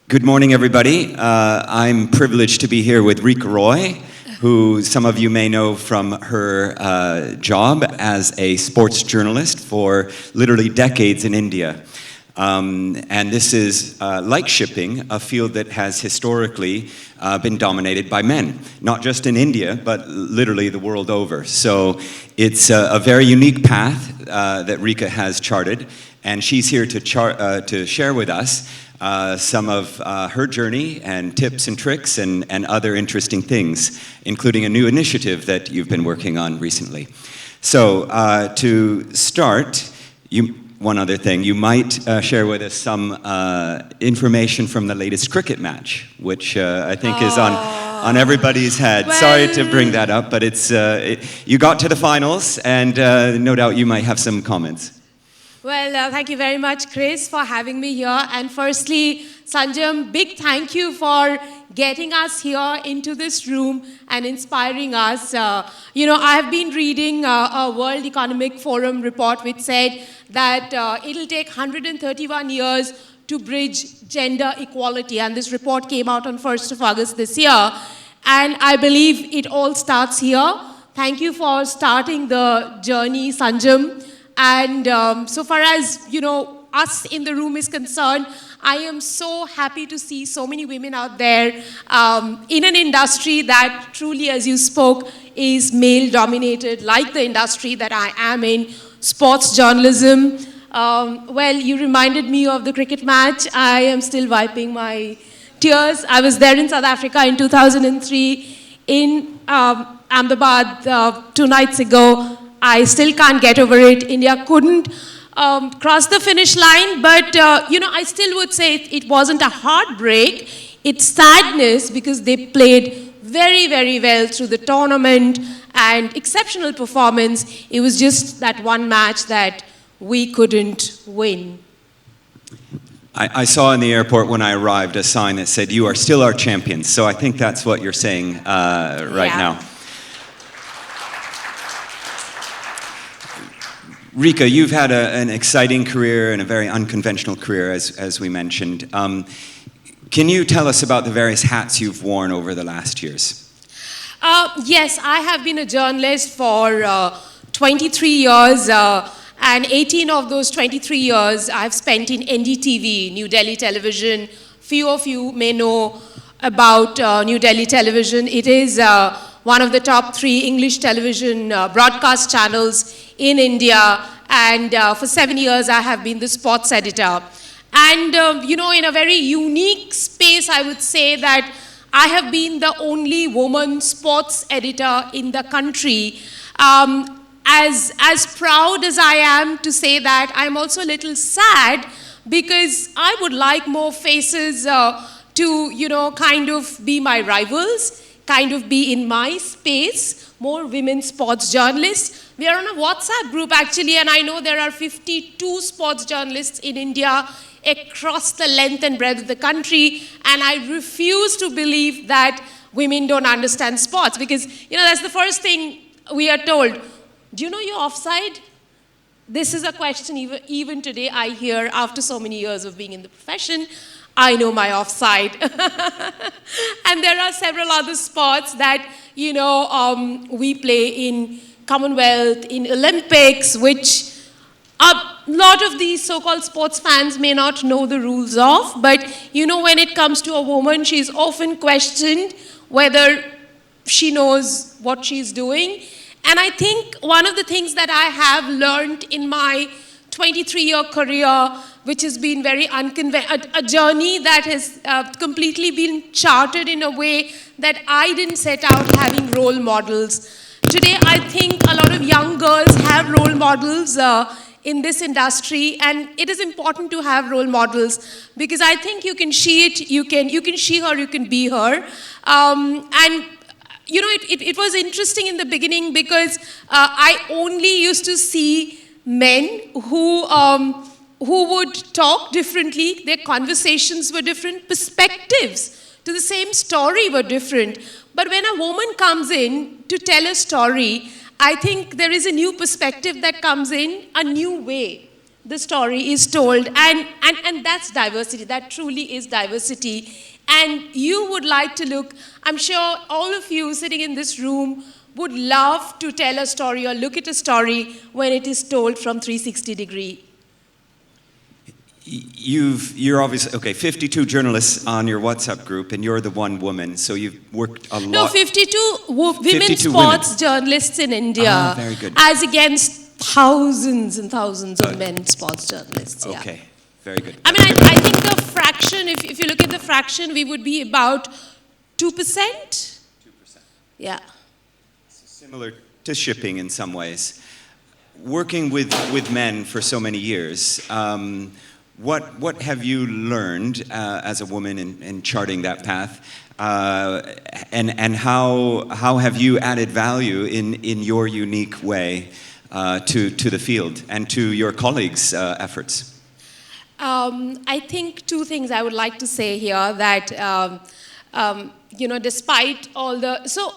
Good morning, everybody. I'm privileged to be here with Rica Roy, who some of you may know from her job as a sports journalist for literally decades in India. And this is, like shipping, a field that has historically been dominated by men, not just in India, but literally the world over. So it's a very unique path that Rica has charted, and she's here to share with us some of her journey and tips and tricks and other interesting things, including a new initiative that you've been working on recently. So to start, one other thing, you might share with us some information from the latest cricket match, which I think is on everybody's head. Well, sorry to bring that up, but it's you got to the finals, and no doubt you might have some comments. Well, thank you very much, Chris, for having me here. And firstly, Sanjam, big thank you for getting us here into this room and inspiring us. You know, I have been reading a World Economic Forum report which said that it'll take 131 years to bridge gender equality. And this report came out on 1st of August this year. And I believe it all starts here. Thank you for starting the journey, Sanjam. And so far as, you know, us in the room is concerned, I am so happy to see so many women out there in an industry that truly, as you spoke, is male-dominated, like the industry that I am in, sports journalism. Well, you reminded me of the cricket match. I am still wiping my tears. I was there in South Africa in 2003 in Ahmedabad 2 nights ago. I still can't get over it. India couldn't cross the finish line, but you know, I still would say it wasn't a heartbreak. It's sadness because they played very, very well through the tournament and exceptional performance. It was just that one match that we couldn't win. I saw in the airport when I arrived a sign that said, "You are still our champions." So I think that's what you're saying right now. Rica, you've had an exciting career and a very unconventional career, as we mentioned. Can you tell us about the various hats you've worn over the last years? Yes, I have been a journalist for 23 years, and 18 of those 23 years I've spent in NDTV, New Delhi Television. Few of you may know about New Delhi Television. It is one of the top 3 English television broadcast channels in India, and for 7 years I have been the sports editor. And you know, in a very unique space, I would say that I have been the only woman sports editor in the country. As proud as I am to say that, I'm also a little sad because I would like more faces to, you know, kind of be my rivals, kind of be in my space, more women sports journalists. We are on a WhatsApp group actually, and I know there are 52 sports journalists in India across the length and breadth of the country, and I refuse to believe that women don't understand sports, because, you know, that's the first thing we are told. Do you know you're offside? This is a question even today I hear after so many years of being in the profession. I know my offside. And there are several other sports that, you know, we play in Commonwealth, in Olympics, which a lot of these so-called sports fans may not know the rules of. But, you know, when it comes to a woman, she's often questioned whether she knows what she's doing. And I think one of the things that I have learned in my 23-year career, which has been very a journey that has completely been charted in a way that I didn't set out having role models. Today, I think a lot of young girls have role models in this industry, and it is important to have role models because I think you can she it, you can she her, you can be her. And you know, it was interesting in the beginning because I only used to see men who would talk differently. Their conversations were different. Perspectives to the same story were different. But when a woman comes in to tell a story, I think there is a new perspective that comes in, a new way the story is told. And that's diversity. That truly is diversity. And you would like to look, I'm sure all of you sitting in this room would love to tell a story or look at a story when it is told from 360 degree. You're obviously, okay, 52 journalists on your WhatsApp group, and you're the one woman, so you've worked a lot. No, 52 women 52 sports women. journalists in India. Ah, very good. As against thousands and thousands of men sports journalists. Yeah. Okay, very good. I mean, I think the fraction, if you look at the fraction, we would be about 2%. 2%. Yeah. Similar to shipping in some ways. Working with men for so many years, what have you learned as a woman in charting that path? And how have you added value in your unique way to the field and to your colleagues' efforts? I think two things I would like to say here that, despite all the... So,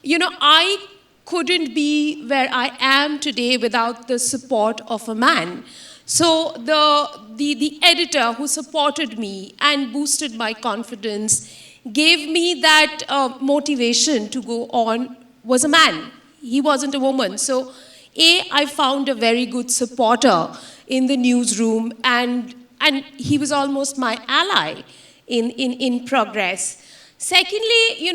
I couldn't be where I am today without the support of a man. So the editor who supported me and boosted my confidence gave me that motivation to go on was a man. He wasn't a woman. So I found a very good supporter in the newsroom, and he was almost my ally in progress. Secondly,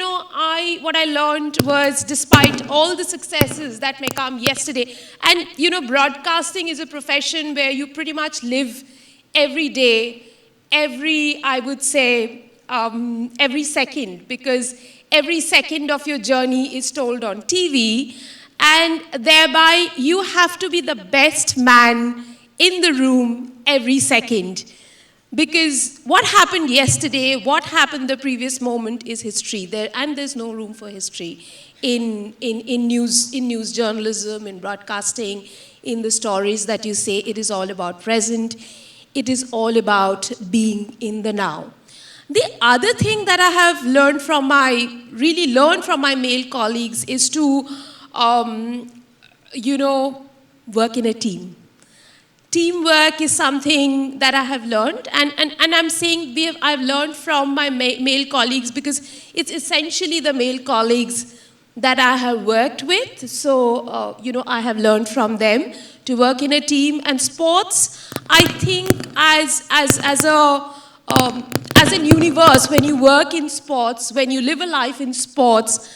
what I learned was, despite all the successes that may come yesterday, and, broadcasting is a profession where you pretty much live every day, I would say, every second, because every second of your journey is told on TV, and thereby you have to be the best man in the room every second. Because what happened yesterday, what happened the previous moment is history. There's no room for history in news journalism, in broadcasting, in the stories that you say. It is all about present. It is all about being in the now. The other thing that I have learned from my male colleagues is to, work in a team. Teamwork is something that I have learned, and I'm saying I've learned from my male colleagues because it's essentially the male colleagues that I have worked with. So, I have learned from them to work in a team. And sports, I think as an universe, when you work in sports, when you live a life in sports,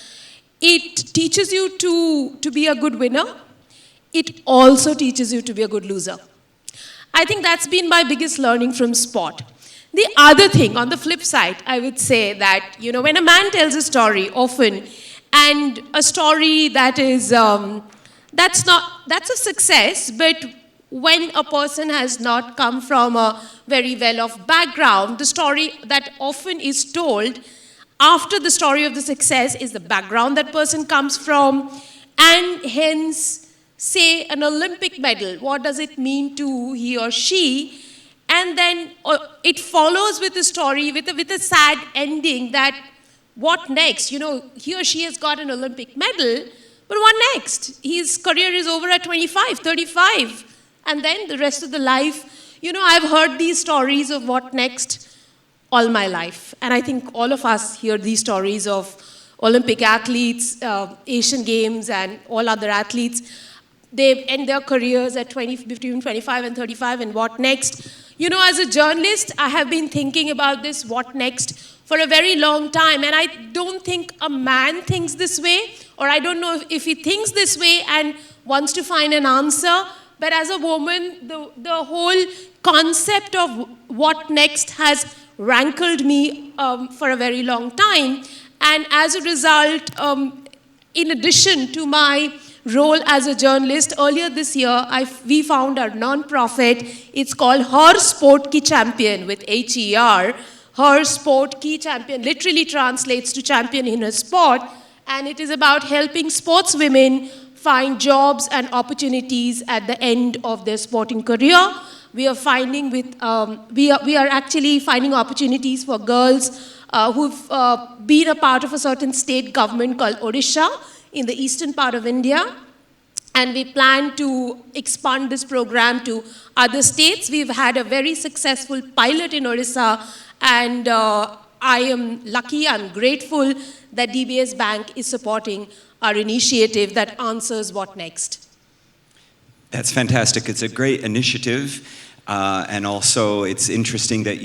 it teaches you to be a good winner. It also teaches you to be a good loser. I think that's been my biggest learning from sport. The other thing, on the flip side, I would say that, when a man tells a story often, and a story that is, that's a success, but when a person has not come from a very well-off background, the story that often is told after the story of the success is the background that person comes from, and hence, say, an Olympic medal, what does it mean to he or she? And then it follows with a story, with a sad ending that what next? He or she has got an Olympic medal, but what next? His career is over at 25, 35. And then the rest of the life, I've heard these stories of what next all my life. And I think all of us hear these stories of Olympic athletes, Asian Games, and all other athletes. They end their careers at between 25 and 35, and what next? As a journalist, I have been thinking about this, what next, for a very long time. And I don't think a man thinks this way, or I don't know if he thinks this way and wants to find an answer. But as a woman, the whole concept of what next has rankled me for a very long time. And as a result, in addition to my role as a journalist, earlier this year, we found our non-profit. It's called Her Sport Ki Champion with HER. Her Sport Ki Champion literally translates to champion in her sport. And it is about helping sportswomen find jobs and opportunities at the end of their sporting career. We are actually finding opportunities for girls who've been a part of a certain state government called Odisha in the eastern part of India. And we plan to expand this program to other states. We've had a very successful pilot in Odisha, and I am lucky, I'm grateful that DBS Bank is supporting our initiative that answers what next. That's fantastic. It's a great initiative. And also, it's interesting that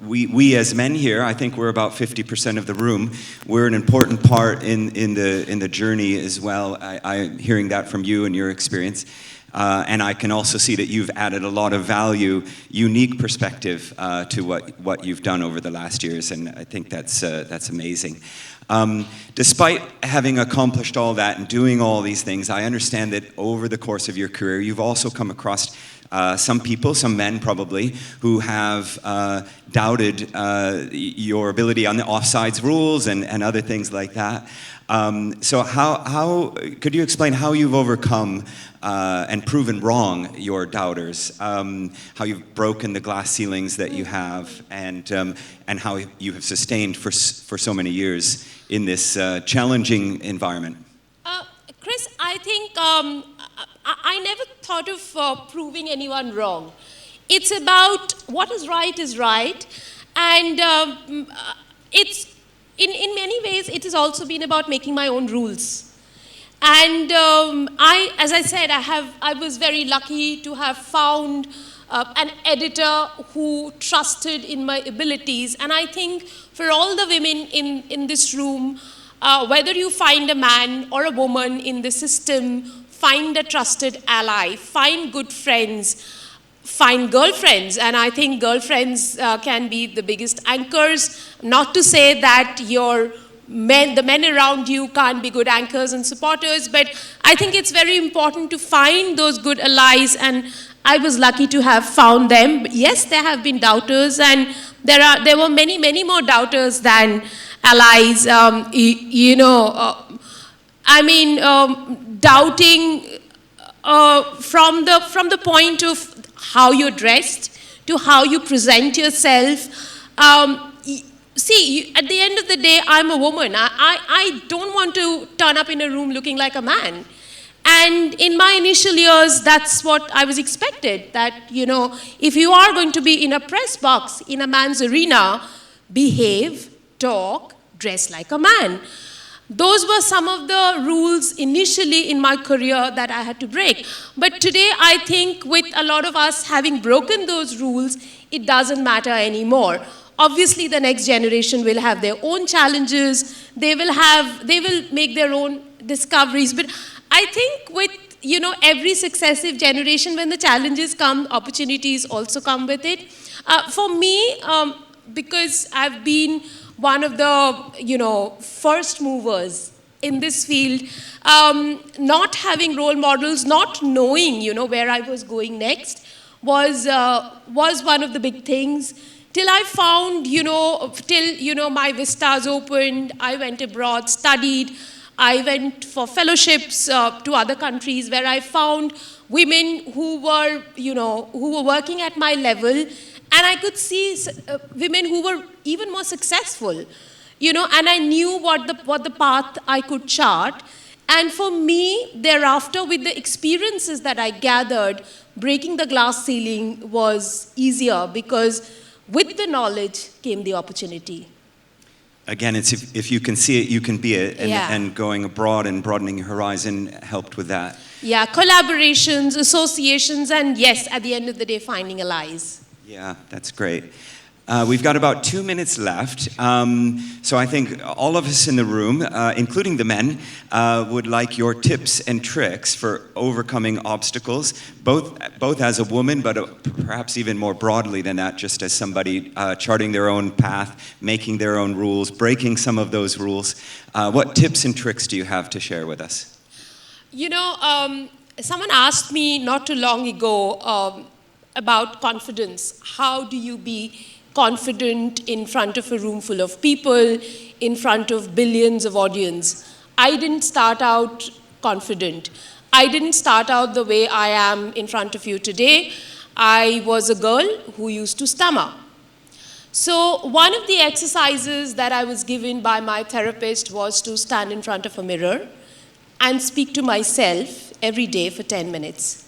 we as men here, I think we're about 50% of the room. We're an important part in the journey as well. I'm hearing that from you and your experience. And I can also see that you've added a lot of value, unique perspective to what you've done over the last years, and I think that's amazing. Despite having accomplished all that and doing all these things, I understand that over the course of your career, you've also come across some people, some men probably, who have doubted your ability on the offsides rules and other things like that. So how could you explain how you've overcome and proven wrong your doubters, how you've broken the glass ceilings that you have, and how you have sustained for so many years in this challenging environment? Chris, I think I never thought of proving anyone wrong. It's about what is right, and it's in many ways it has also been about making my own rules. And as I said, I was very lucky to have found an editor who trusted in my abilities. And I think for all the women in this room, whether you find a man or a woman in the system, find a trusted ally, find good friends, find girlfriends. And I think girlfriends can be the biggest anchors. Not to say that the men around you can't be good anchors and supporters, but I think it's very important to find those good allies, and I was lucky to have found them. But yes, there have been doubters, and there were many more doubters than allies. Doubting from the point of how you're dressed to how you present yourself. See, at the end of the day, I'm a woman. I don't want to turn up in a room looking like a man. And in my initial years, that's what I was expected. That, if you are going to be in a press box in a man's arena, behave, talk, dress like a man. Those were some of the rules initially in my career that I had to break. But today, I think with a lot of us having broken those rules, it doesn't matter anymore. Obviously, the next generation will have their own challenges. They will make their own discoveries. But I think with, every successive generation, when the challenges come, opportunities also come with it. For me, because I've been one of the, first movers in this field, not having role models, not knowing, where I was going next was one of the big things. Till I found, my vistas opened, I went abroad, studied, I went for fellowships to other countries where I found women who were working at my level, and I could see women who were even more successful, and I knew what the path I could chart. And for me, thereafter, with the experiences that I gathered, breaking the glass ceiling was easier because with the knowledge came the opportunity. Again, it's if you can see it, you can be it. Yeah. And going abroad and broadening your horizon helped with that. Yeah, collaborations, associations, and yes, at the end of the day, finding allies. Yeah, that's great. We've got about 2 minutes left. So I think all of us in the room, including the men, would like your tips and tricks for overcoming obstacles, both as a woman, but perhaps even more broadly than that, just as somebody charting their own path, making their own rules, breaking some of those rules. What tips and tricks do you have to share with us? Someone asked me not too long ago about confidence. How do you be confident in front of a room full of people, in front of billions of audience? I didn't start out confident. I didn't start out the way I am in front of you today. I was a girl who used to stammer. So one of the exercises that I was given by my therapist was to stand in front of a mirror and speak to myself every day for 10 minutes.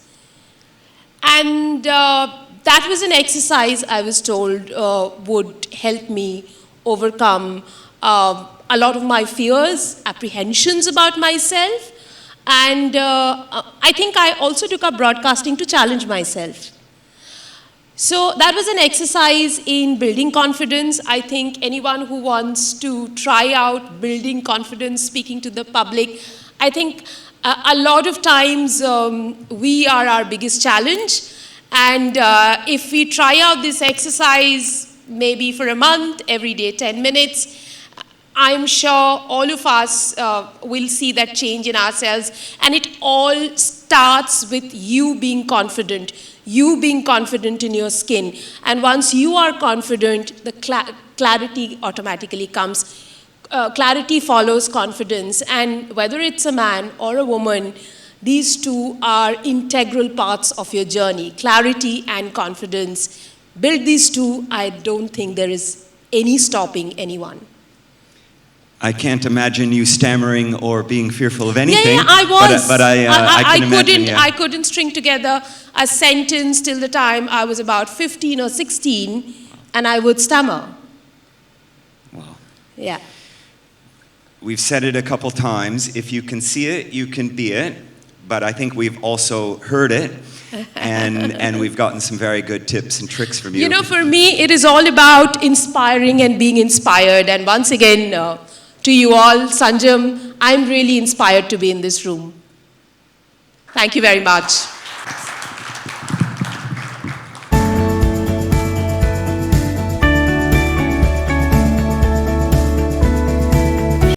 And that was an exercise I was told would help me overcome a lot of my fears, apprehensions about myself. And I think I also took up broadcasting to challenge myself. So that was an exercise in building confidence. I think anyone who wants to try out building confidence, speaking to the public, I think a lot of times we are our biggest challenge. And if we try out this exercise, maybe for a month, every day 10 minutes, I'm sure all of us will see that change in ourselves. And it all starts with you being confident in your skin. And once you are confident, the clarity automatically comes. Clarity follows confidence. And whether it's a man or a woman, these two are integral parts of your journey, clarity and confidence. Build these two, I don't think there is any stopping anyone. I can't imagine you stammering or being fearful of anything. Yeah, I was. But I can imagine, yeah. I couldn't string together a sentence till the time I was about 15 or 16, and I would stammer. Wow. Yeah. We've said it a couple times. If you can see it, you can be it. But I think we've also heard it, and we've gotten some very good tips and tricks from you. You know, for me, it is all about inspiring and being inspired. And once again, to you all, Sanjam, I'm really inspired to be in this room. Thank you very much.